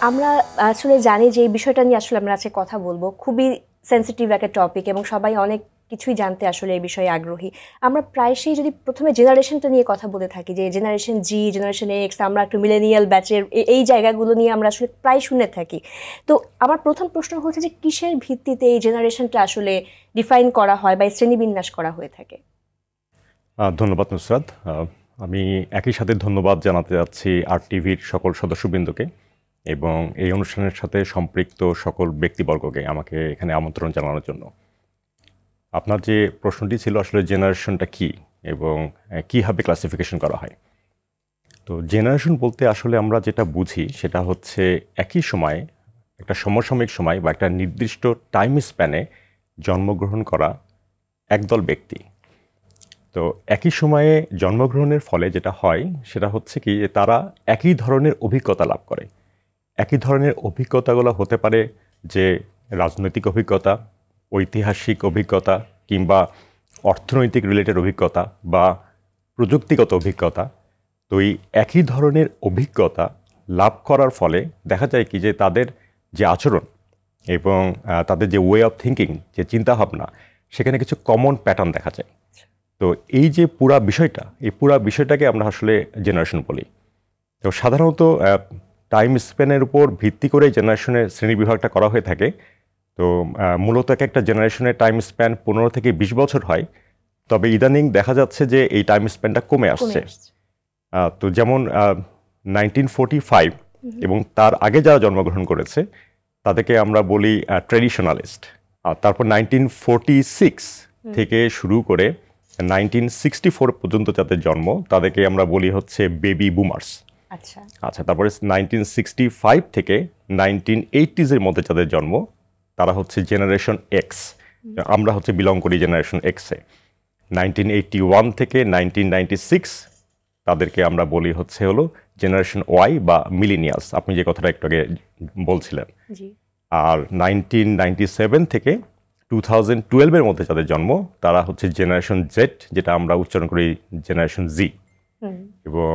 আমরা আসলে জানি যে এই বিষয়টা নিয়ে আসলে আমরা আজকে কথা বলবো, খুবই সেন্সিটিভ একটা টপিক এবং সবাই অনেক কিছুই জানতে আসলে এই বিষয়ে আগ্রহী। আমরা প্রায়শই যদি প্রথমে জেনারেশনটা নিয়ে কথা বলে থাকি, যে জেনারেশন জি, জেনারেশন এক্স, আমরা একটু মিলেনিয়াল ব্যাচের, এই জায়গাগুলো নিয়ে আমরা আসলে প্রায় শুনে থাকি। তো আমার প্রথম প্রশ্ন হচ্ছে যে কিসের ভিত্তিতে এই জেনারেশনটা আসলে ডিফাইন করা হয় বা শ্রেণীবিন্যাস করা হয়ে থাকে? ধন্যবাদ নুসরাত। আমি একই সাথে ধন্যবাদ জানাতে যাচ্ছি আর টিভির সকল সদস্যবৃন্দকে এবং এই অনুষ্ঠানের সাথে সম্পৃক্ত সকল ব্যক্তিবর্গকে আমাকে এখানে আমন্ত্রণ জানানোর জন্য। আপনার যে প্রশ্নটি ছিল আসলে জেনারেশনটা কি এবং কীভাবে ক্লাসিফিকেশন করা হয়। তো জেনারেশন বলতে আসলে আমরা যেটা বুঝি সেটা হচ্ছে একই সময়ে একটা সমসাময়িক সময় বা একটা নির্দিষ্ট টাইম স্প্যানে জন্মগ্রহণ করা একদল ব্যক্তি। তো একই সময়ে জন্মগ্রহণের ফলে যেটা হয় সেটা হচ্ছে কি যে তারা একই ধরনের অভিজ্ঞতা লাভ করে। একই ধরনের অভিজ্ঞতাগুলো হতে পারে যে রাজনৈতিক অভিজ্ঞতা, ঐতিহাসিক অভিজ্ঞতা, কিংবা অর্থনৈতিক রিলেটেড অভিজ্ঞতা বা প্রযুক্তিগত অভিজ্ঞতা। তো এই একই ধরনের অভিজ্ঞতা লাভ করার ফলে দেখা যায় কি যে তাদের যে আচরণ এবং তাদের যে ওয়ে অফ থিঙ্কিং, যে চিন্তাভাবনা, সেখানে কিছু কমন প্যাটার্ন দেখা যায়। তো এই যে এই পুরা বিষয়টাকে আমরা আসলে জেনারেশন বলি। তো সাধারণত টাইম স্প্যানের উপর ভিত্তি করে জেনারেশনের শ্রেণীবিভাগটা করা হয়ে থাকে। তো মূলত একটা জেনারেশনের টাইম স্প্যান 15 থেকে 20 বছর হয়, তবে ইদানিং দেখা যাচ্ছে যে এই টাইম স্প্যানটা কমে আসছে। তো যেমন 1945 এবং তার আগে যারা জন্মগ্রহণ করেছে তাদেরকে আমরা বলি ট্র্যাডিশনালিস্ট। আর তারপর 1946 থেকে শুরু করে 1964 পর্যন্ত যাদের জন্ম তাদেরকে আমরা বলি হচ্ছে বেবি বুমার্স। আচ্ছা, তারপরে 1965 থেকে 1980s মধ্যে যাদের জন্ম তারা হচ্ছে জেনারেশন এক্স। আমরা হচ্ছে বিলং করি জেনারেশন এক্সে। 1981 থেকে 1996 তাদেরকে আমরা বলি হলো জেনারেশন ওয়াই বা মিলেনিয়ালস, আপনি যে কথাটা একটু আগে বলছিলেন। আর 1997 থেকে 2012 মধ্যে যাদের জন্ম তারা হচ্ছে জেনারেশন জেড, যেটা আমরা উচ্চারণ করি জেনারেশন জি। এবং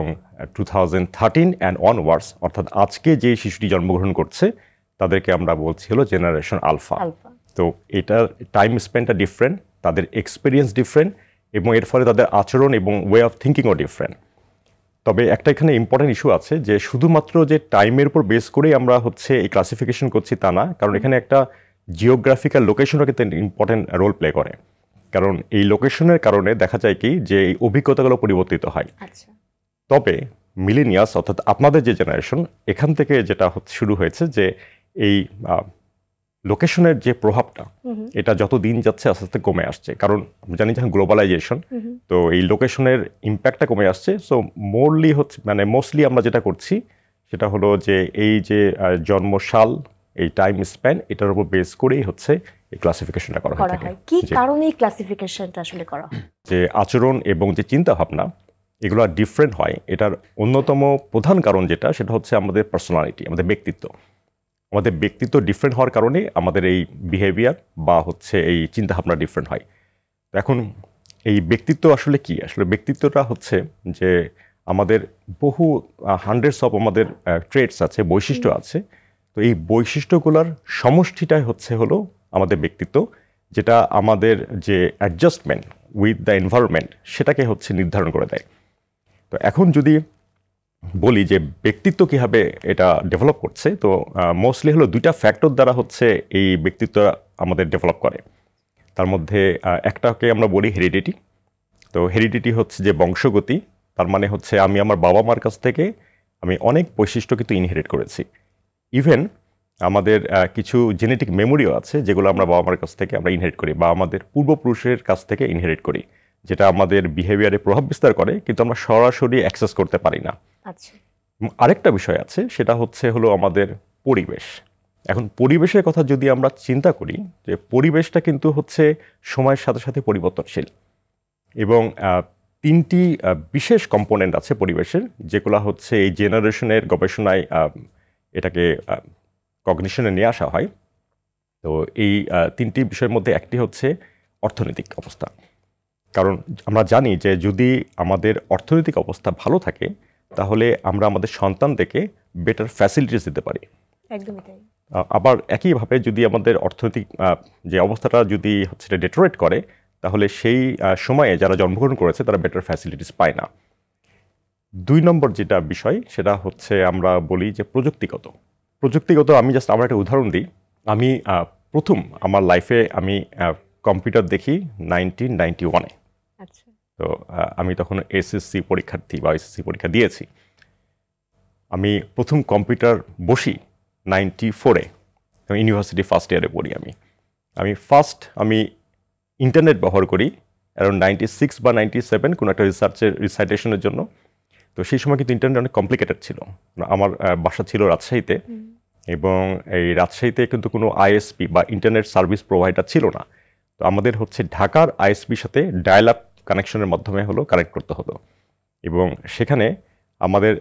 2013 অ্যান্ড অনওয়ার্ডস, অর্থাৎ আজকে যে শিশুটি জন্মগ্রহণ করছে তাদেরকে আমরা বলছি হলো জেনারেশন আলফা। তো এটা টাইম স্প্যানটা ডিফারেন্ট, তাদের এক্সপিরিয়েন্স ডিফারেন্ট এবং এর ফলে তাদের আচরণ এবং ওয়ে অফ থিঙ্কিংও ডিফারেন্ট। তবে একটা এখানে ইম্পর্টেন্ট ইস্যু আছে যে শুধুমাত্র যে টাইমের উপর বেস করেই আমরা হচ্ছে এই ক্লাসিফিকেশন করছি তা না, কারণ এখানে একটা জিওগ্রাফিক্যাল লোকেশনও কিন্তু ইম্পর্টেন্ট রোল প্লে করে। কারণ এই লোকেশনের কারণে দেখা যায় কি যে এই অভিজ্ঞতাগুলো পরিবর্তিত হয়। তবে মিলেনিয়ালস অর্থাৎ আপনাদের যে জেনারেশন, এখান থেকে যেটা শুরু হয়েছে যে এই লোকেশনের যে প্রভাবটা এটা যত দিন যাচ্ছে আস্তে আস্তে কমে আসছে। কারণ আমি জানি যখন গ্লোবালাইজেশন, তো এই লোকেশনের ইম্প্যাক্টটা কমে আসছে। সো মোস্টলি আমরা যেটা করছি সেটা হলো যে এই যে জন্মসাল, এই টাইম স্প্যান, এটার উপর বেস করেই হচ্ছে এই ক্লাসিফিকেশনটা করা হয়। কি কারণে এই ক্লাসিফিকেশনটা আসলে করা হয়? যে আচরণ এবং যে চিন্তা ভাবনা এগুলো ডিফারেন্ট হয়। এটার অন্যতম প্রধান কারণ সেটা হচ্ছে আমাদের পার্সোনালিটি, আমাদের ব্যক্তিত্ব। আমাদের ব্যক্তিত্ব ডিফারেন্ট হওয়ার কারণে আমাদের এই বিহেভিয়ার বা হচ্ছে এই চিন্তাভাবনা ডিফারেন্ট হয়। এখন এই ব্যক্তিত্ব আসলে কি? আসলে ব্যক্তিত্বটা হচ্ছে যে আমাদের বহু হান্ড্রেডস অফ আমাদের ট্রেটস আছে, বৈশিষ্ট্য আছে। তো এই বৈশিষ্ট্যগুলোর সমষ্টিটাই হলো আমাদের ব্যক্তিত্ব, যেটা আমাদের যে অ্যাডজাস্টমেন্ট উইথ দ্য এনভায়রনমেন্ট সেটাকে নির্ধারণ করে দেয়। তো এখন যদি বলি যে ব্যক্তিত্ব কীভাবে এটা ডেভেলপ করছে, তো মোস্টলি দুইটা ফ্যাক্টর দ্বারা এই ব্যক্তিত্ব আমাদের ডেভেলপ করে। তার মধ্যে একটাকে আমরা বলি হেরিডিটি। তো হেরিডিটি হচ্ছে যে বংশগতি, তার মানে আমি আমার বাবা মার কাছ থেকে আমি অনেক বৈশিষ্ট্য কিন্তু ইনহেরিট করেছি। ইভেন আমাদের কিছু জেনেটিক মেমোরিও আছে যেগুলো আমরা বাবা মার কাছ থেকে আমরা ইনহেরিট করি বা আমাদের পূর্বপুরুষের কাছ থেকে ইনহেরিট করি, যেটা আমাদের বিহেভিয়ারে প্রভাব বিস্তার করে কিন্তু আমরা সরাসরি অ্যাক্সেস করতে পারি না। আরেকটা বিষয় আছে, সেটা হলো আমাদের পরিবেশ। এখন পরিবেশের কথা যদি আমরা চিন্তা করি, যে পরিবেশটা কিন্তু সময়ের সাথে সাথে পরিবর্তনশীল এবং তিনটি বিশেষ কম্পোনেন্ট আছে পরিবেশের, যেগুলো এই জেনারেশনের গবেষণায় এটাকে কগনিশনে নিয়ে আসা হয়। তো এই তিনটি বিষয়ের মধ্যে একটি হচ্ছে অর্থনৈতিক অবস্থা। কারণ আমরা জানি যে যদি আমাদের অর্থনৈতিক অবস্থা ভালো থাকে তাহলে আমরা আমাদের সন্তানদেরকে বেটার ফ্যাসিলিটিস দিতে পারি। একদমই তাই। আবার একইভাবে যদি আমাদের অর্থনৈতিক যে অবস্থাটা যদি হচ্ছে ডেটোরেট করে, তাহলে সেই সময়ে যারা জন্মগ্রহণ করেছে তারা বেটার ফ্যাসিলিটিস পায় না। 2 নম্বর যেটা বিষয় সেটা হচ্ছে আমরা বলি যে প্রযুক্তিগত আমি জাস্ট আমার একটা উদাহরণ দিই। আমি প্রথম আমার লাইফে আমি কম্পিউটার দেখি 1991-এ। আচ্ছা। তো আমি তখন এসএসসি পরীক্ষার্থী বা এসএসসি পরীক্ষা দিয়েছি। আমি প্রথম কম্পিউটার বসি 94-এ, ইউনিভার্সিটি ফার্স্ট ইয়ারে পড়ি। আমি ইন্টারনেট ব্যবহার করি অ্যারাউন্ড 96 বা 97 কোনো একটা রিসাইটেশনের জন্য। তো সেই সময় কিন্তু ইন্টারনেট অনেক কমপ্লিকেটেড ছিল। আমার বাসা ছিল রাজশাহীতে, এবং এই রাজশাহীতে কিন্তু কোনো আইএসপি বা ইন্টারনেট সার্ভিস প্রোভাইডার ছিল না। তো আমাদের হচ্ছে ঢাকার আইএসপির সাথে ডায়াল আপ কানেকশনের মাধ্যমে কানেক্ট করতে হতো, এবং সেখানে আমাদের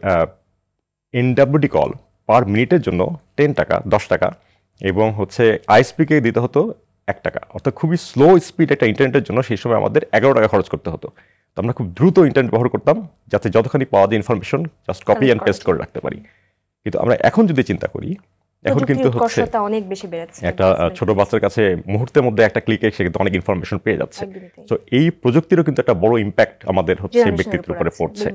এনডব্লিউডি কল পার মিনিটের জন্য 10 টাকা 10 টাকা, এবং হচ্ছে আইএসপিকে দিতে হতো 1 টাকা। অর্থাৎ খুবই স্লো স্পিড একটা ইন্টারনেটের জন্য সেই সময় আমাদের 11 টাকা খরচ করতে হতো। তো আমরা খুব দ্রুত ইন্টারনেট ব্যবহার করতাম, যাতে যতখানি পাওয়া যায় information just copy and paste করে রাখতে পারি। কিন্তু আমরা এখন যদি চিন্তা করি, এখন কিন্তু হচ্ছে অনেক বেশি বেড়েছে। একটা ছোট বাচ্চার কাছে মুহূর্তের মধ্যে একটা ক্লিকে সে কিন্তু অনেক ইনফরমেশন পেয়ে যাচ্ছে। তো এই প্রযুক্তিরও কিন্তু একটা বড় ইম্প্যাক্ট আমাদের হচ্ছে ব্যক্তিত্বের উপরে পড়ছে।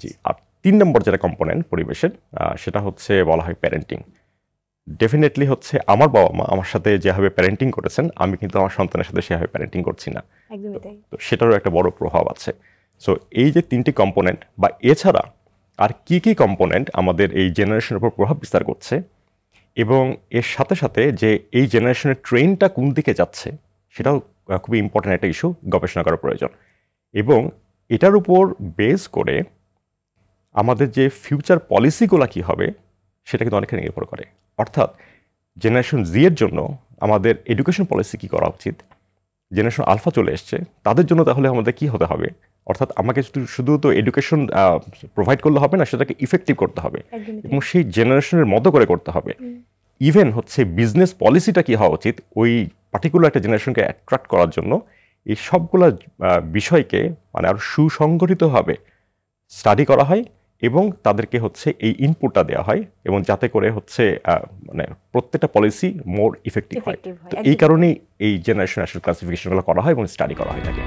জি। আর 3 নম্বর যেটা কম্পোনেন্ট পরিবেশের, সেটা হচ্ছে বলা হয় প্যারেন্টিং। ডেফিনেটলি হচ্ছে আমার বাবা মা আমার সাথে যেভাবে প্যারেন্টিং করেছেন, আমি কিন্তু আমার সন্তানের সাথে সেভাবে প্যারেন্টিং করছি না। তো সেটারও একটা বড় প্রভাব আছে। সো এই যে 3টি কম্পোনেন্ট, বা এছাড়া আর কি কি কম্পোনেন্ট আমাদের এই জেনারেশনের উপর প্রভাব বিস্তার করছে, এবং এর সাথে সাথে যে এই জেনারেশনের ট্রেনটা কোন দিকে যাচ্ছে, সেটাও খুবই ইম্পর্ট্যান্ট একটা ইস্যু, গবেষণা করার প্রয়োজন। এবং এটার উপর বেস করে আমাদের যে ফিউচার পলিসিগুলো কী হবে সেটা কিন্তু অনেকখানি নির্ভর করে। অর্থাৎ জেনারেশন জি এর জন্য আমাদের এডুকেশন পলিসি কী করা উচিত, জেনারেশন আলফা চলে এসছে তাদের জন্য তাহলে আমাদের কী হতে হবে। অর্থাৎ আমাকে শুধু তো এডুকেশন প্রোভাইড করলে হবে না, সেটাকে ইফেক্টিভ করতে হবে, এবং সেই জেনারেশনের মতো করে করতে হবে। ইভেন হচ্ছে বিজনেস পলিসিটা কী হওয়া উচিত ওই পার্টিকুলার একটা জেনারেশনকে অ্যাট্রাক্ট করার জন্য, এই সবগুলো বিষয়কে মানে আরও সুসংগঠিতভাবে স্টাডি করা হয়, এবং তাদেরকে হচ্ছে এই ইনপুটটা দেওয়া হয়, এবং যাতে করে হচ্ছে মানে প্রত্যেকটা পলিসি মোর ইফেক্টিভ হয়। তো এই কারণেই এই জেনারেশন আসলে ক্লাসিফিকেশনগুলো করা হয় এবং স্টাডি করা হয় থাকে।